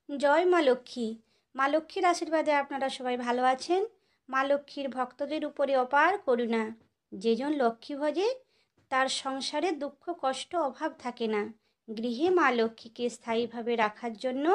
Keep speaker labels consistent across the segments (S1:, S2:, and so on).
S1: জয় মা লক্ষ্মী। মা লক্ষ্মীর আশীর্বাদে আপনারা সবাই ভালো আছেন। মা লক্ষ্মীর ভক্তদের উপরে অপার করুণা। যেজন লক্ষ্মী ভজে তার সংসারে দুঃখ কষ্ট অভাব থাকে না। গৃহে মা লক্ষ্মীকে স্থায়ীভাবে রাখার জন্য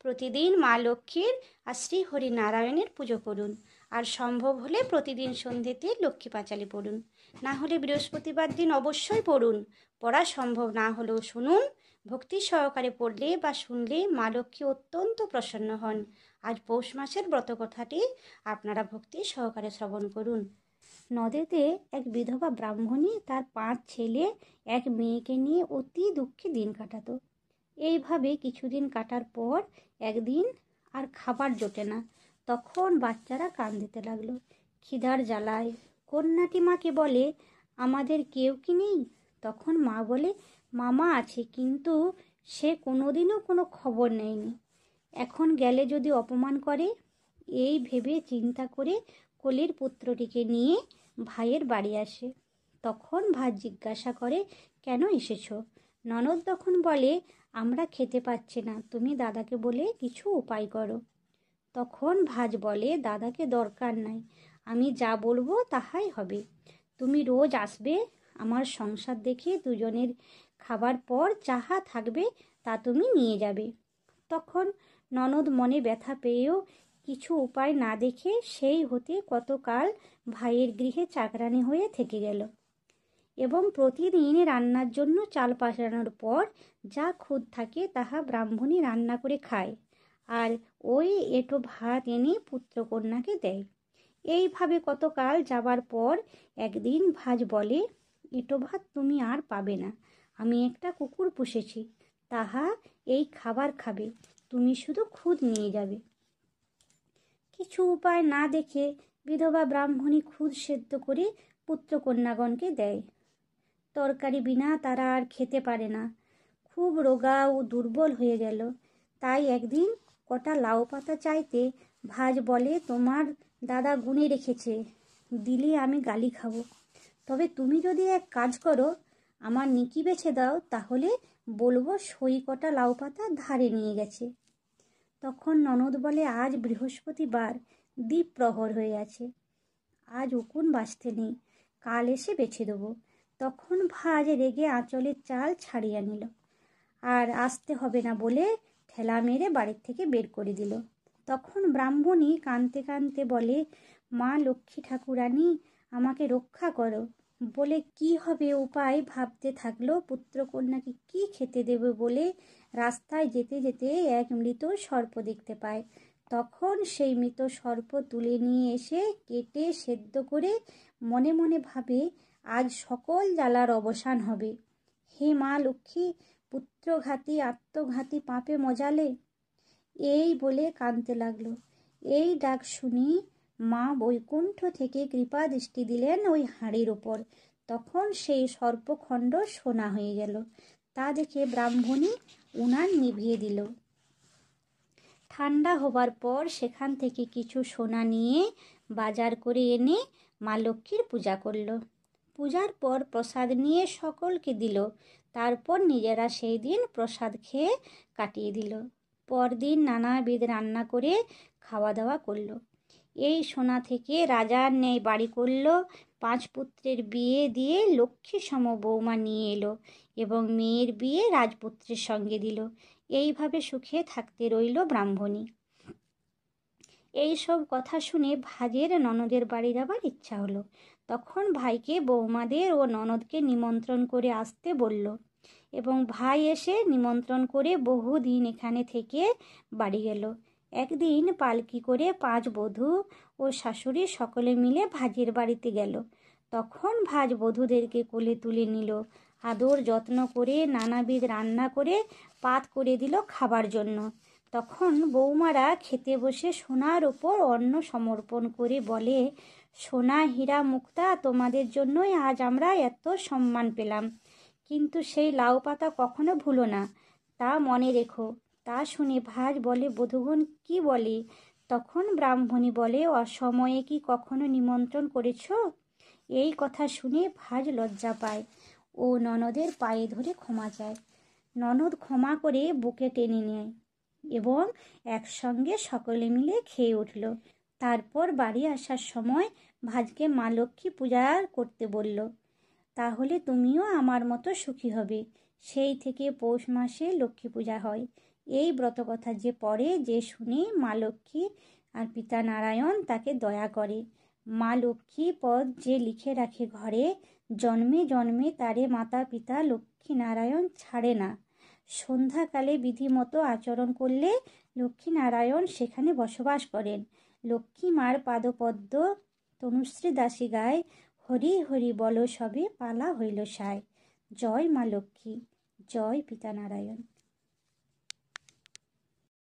S1: প্রতিদিন মা লক্ষ্মীর আর শ্রী হরি নারায়ণের পুজো করুন। আর সম্ভব হলে প্রতিদিন সন্ধ্যেতে লক্ষ্মী পাঁচালি পড়ুন। না হলে বৃহস্পতিবার দিন অবশ্যই পড়ুন। পড়া সম্ভব না হলেও শুনুন। ভক্তি সহকারে পড়লে বা শুনলে মা লক্ষ্মী অত্যন্ত প্রসন্ন হন। আজ পৌষ মাসের ব্রত কথাটি আপনারা ভক্তি সহকারে শ্রবণ করুন। নদেতে এক বিধবা ব্রাহ্মণী তার 5 ছেলে 1 মেয়েকে নিয়ে অতি দুঃখে দিন কাটাতো। এইভাবে কিছুদিন কাটার পর একদিন আর খাবার জোটে না। তখন বাচ্চারা কাঁদতে লাগলো খিদার জ্বালায়। কন্যাটি মাকে বলে, আমাদের কেউ কি নেই? তখন মা বলে, মামা আছে, কিন্তু সে কোনোদিনও কোনো খবর নেয়নি। এখন গেলে যদি অপমান করে। এই ভেবে চিন্তা করে কলির পুত্রটিকে নিয়ে ভাইয়ের বাড়ি আসে। তখন ভাই জিজ্ঞাসা করে, কেন এসেছো? ননদ তখন বলে, আমরা খেতে পাচ্ছি না, তুমি দাদাকে বলে কিছু উপায় করো। তখন ভাজ বলে, দাদাকে দরকার নাই, আমি যা বলবো তাহাই হবে। তুমি রোজ আসবে, আমার সংসার দেখে দুজনের খাবার পর যাহা থাকবে তা তুমি নিয়ে যাবে। তখন ননদ মনে ব্যথা পেয়েও কিছু উপায় না দেখে সেই হতে কতকাল ভাইয়ের গৃহে চাকরানি হয়ে থেকে গেল এবং প্রতিদিন রান্নার জন্য চাল পাঠানোর পর যা খুদ থাকে তাহা ব্রাহ্মণী রান্না করে খায় আর ওই এঁটো ভাত এনে পুত্রকন্যাকে দেয়। এইভাবে কতকাল যাবার পর একদিন ভাজ বলে, এঁটো ভাত তুমি আর পাবে না, আমি একটা কুকুর পুষেছি, তাহা এই খাবার খাবে, তুমি শুধু খুদ নিয়ে যাবে। কিছু উপায় না দেখে বিধবা ব্রাহ্মণী খুদ সেদ্ধ করে পুত্রকন্যাগণকে দেয়। তরকারি বিনা তারা আর খেতে পারে না, খুব রোগা ও দুর্বল হয়ে গেল। তাই একদিন কটা লাউ পাতা চাইতে ভাজ বলে, তোমার দাদা গুনে রেখেছে, দিলে আমি গালি খাবো। তবে তুমি যদি এক কাজ করো, আমার নিকি বেছে দাও, তাহলে বলবো সই কটা লাউ পাতা ধারে নিয়ে গেছে। তখন ননদ বলে, আজ বৃহস্পতিবার, দ্বীপ প্রহর হয়ে আছে, আজ উকুন বাঁচতে নেই, কাল এসে বেছে দেবো। তখন ভাজ রেগে আঁচলের চাল ছাড়িয়ে নিল আর আসতে হবে না বলে ঠেলা মেরে বাড়ির থেকে বের করে দিল। তখন ব্রাহ্মণী কাঁদতে কাঁদতে বলে, মা লক্ষ্মী ঠাকুরানী, আমাকে রক্ষা করো। বলে কি হবে উপায় ভাবতে থাকলো। পুত্রকন্যাকে কি খেতে দেবে বলে রাস্তায় যেতে যেতে এক মৃত সর্প দেখতে পায়। তখন সেই মৃত সর্প তুলে নিয়ে এসে কেটে সেদ্ধ করে মনে মনে ভাবে, আজ সকল জ্বালার অবসান হবে। হে মা লক্ষ্মী, পুত্রঘাতী আত্মঘাতী পাপে মজালে। এই বলে কাঁদতে লাগলো। এই ডাক শুনি মা বৈকুণ্ঠ থেকে কৃপা দৃষ্টি দিলেন ওই হাঁড়ির ওপর। তখন সেই সর্পখণ্ড সোনা হয়ে গেল। তা দেখে ব্রাহ্মণী উনান নিভিয়ে দিল। ঠান্ডা হবার পর সেখান থেকে কিছু সোনা নিয়ে বাজার করে এনে মা লক্ষ্মীর পূজা করল। পূজার পর প্রসাদ নিয়ে সকলকে দিল। তারপর নিজেরা সেই দিন প্রসাদ খেয়ে কাটিয়ে দিল। পরদিন নানাবিধ রান্না করে খাওয়া দাওয়া করল। এই সোনা থেকে রাজার ন্যায় বাড়ি করল। 5 পুত্রের বিয়ে দিয়ে লক্ষ্মী সম বৌমা নিয়ে এলো এবং মেয়ের বিয়ে রাজপুত্রের সঙ্গে দিল। এইভাবে সুখে থাকতে রইল ব্রাহ্মণী। এই সব কথা শুনে ভাজের ননদের বাড়ি যাবার ইচ্ছা হলো। তখন ভাইকে বৌমাদের ও ননদকে নিমন্ত্রণ করে আসতে বলল এবং ভাই এসে নিমন্ত্রণ করে বহুদিন এখানে থেকে বাড়ি গেল। একদিন পালকি করে 5 বধূ ও শাশুড়ি সকলে মিলে ভাজের বাড়িতে গেল। তখন ভাজ বধূদেরকে কোলে তুলে নিল, আদর যত্ন করে নানাবিধ রান্না করে পাত করে দিল খাবার জন্য। তখন বৌমারা খেতে বসে সোনার ওপর অন্ন সমর্পণ করে বলে, সোনা হীরা মুক্তা, তোমাদের জন্যই আজ আমরা এত সম্মান পেলাম, কিন্তু সেই লাউ পাতা কখনো ভুলো না, তা মনে রেখো। তা শুনে ভাজ বলে, বধূগণ কি বলে? তখন ব্রাহ্মণী বলে, অসময়ে কি কখনো নিমন্ত্রণ করেছ? এই কথা শুনে ভাজ লজ্জা পায় ও ননদের পায়ে ধরে ক্ষমা চায়। ননদ ক্ষমা করে বুকে টেনে নেয় এবং একসঙ্গে সকলে মিলে খেয়ে উঠল। তারপর বাড়ি আসার সময় ভাজকে মা লক্ষ্মী পূজা করতে বলল। তাহলে তুমিও আমার মতো সুখী হবে। সেই থেকে পৌষ মাসে লক্ষ্মী পূজা হয়। এই ব্রতকথা যে পড়ে, যে শুনে, মা লক্ষ্মী আর পিতা নারায়ণ তাকে দয়া করে। মা লক্ষ্মী পদ যে লিখে রাখে ঘরে, জন্মে জন্মে তারে মাতা পিতা লক্ষ্মী নারায়ণ ছাড়ে না। সন্ধ্যাকালে বিধিমতো আচরণ করলে লক্ষ্মী নারায়ণ সেখানে বসবাস করেন। লক্ষ্মী মার পাদপদ্ম তনুশ্রী দাসী গায়, হরি হরি বল সবে পালা হইল সায়। জয় মা লক্ষ্মী, জয় পিতা নারায়ণ।